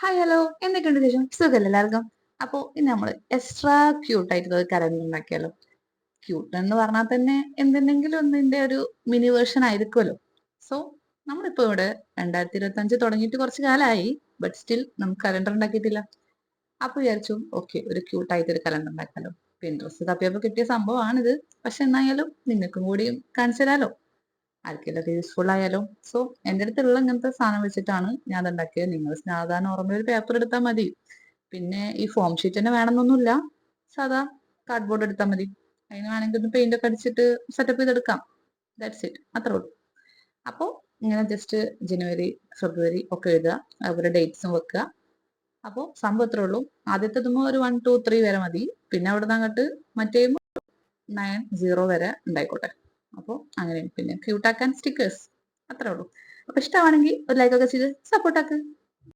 Hi hello എന്തൊക്കെയുണ്ട് വിശേഷം? സുഖല്ലേ എല്ലാവർക്കും? അപ്പോ ഇന്ന് നമ്മൾ എക്സ്ട്രാ ക്യൂട്ട് ആയിട്ടുള്ള ഒരു കലണ്ടർ ഉണ്ടാക്കിയാലോ? ക്യൂട്ട് എന്ന് പറഞ്ഞാൽ തന്നെ എന്തിനെങ്കിലും ഒന്നിന്റെ ഒരു മിനി വേർഷൻ ആയിരിക്കുമല്ലോ. സോ നമ്മളിപ്പോ ഇവിടെ 2025 തുടങ്ങിയിട്ട് കുറച്ച് കാലമായി. ബട്ട് സ്റ്റിൽ നമുക്ക് കലണ്ടർ ഉണ്ടാക്കിയിട്ടില്ല. അപ്പൊ വിചാരിച്ചു ഓക്കെ ഒരു ക്യൂട്ട് ആയിട്ട് ഒരു കലണ്ടർ ഉണ്ടാക്കാലോ. പിൻട്രസ്റ്റ് തപ്പിയപ്പോ കിട്ടിയ സംഭവമാണിത്. പക്ഷെ എന്നായാലും നിങ്ങൾക്കും കൂടിയും കാണിച്ചു തരാലോ. ആർക്കെല്ലാം യൂസ്ഫുൾ ആയാലോ. സോ എന്റെ അടുത്തുള്ള ഇങ്ങനത്തെ സാധനം വെച്ചിട്ടാണ് ഞാൻ അത് ഉണ്ടാക്കിയത്. നിങ്ങൾ സാധാരണ ഓർമ്മ ഒരു പേപ്പർ എടുത്താൽ മതി. പിന്നെ ഈ ഫോം ഷീറ്റ് തന്നെ വേണമെന്നൊന്നുമില്ല. സാധാ കാർഡ്ബോർഡ് എടുത്താൽ മതി. അതിന് വേണമെങ്കിൽ ഒന്ന് പെയിന്റ് ഒക്കെ അടിച്ചിട്ട് സെറ്റപ്പ് ചെയ്തെടുക്കാം. That's it. അത്രേ ഉള്ളൂ. അപ്പോൾ ഇങ്ങനെ ജസ്റ്റ് ജനുവരി ഫെബ്രുവരി ഒക്കെ എഴുതുക. അതുപോലെ ഡേറ്റ്സും വെക്കുക. അപ്പോൾ സംഭവം ഇത്രേ ഉള്ളൂ. ആദ്യത്തേതുമ്പോൾ ഒരു 1 2 3 വരെ മതി. പിന്നെ അവിടെ നിന്ന് അങ്ങോട്ട് മറ്റേ 90 വരെ ഉണ്ടായിക്കോട്ടെ. അപ്പോൾ അങ്ങനെ പിന്നെ ക്യൂട്ടാക്കാൻ സ്റ്റിക്കേഴ്സ് അത്രേ ഉള്ളൂ. അപ്പൊ ഇഷ്ടമാണെങ്കിൽ ഒരു ലൈക്ക് ഒക്കെ ചെയ്ത് സപ്പോർട്ട് ആക്ക്.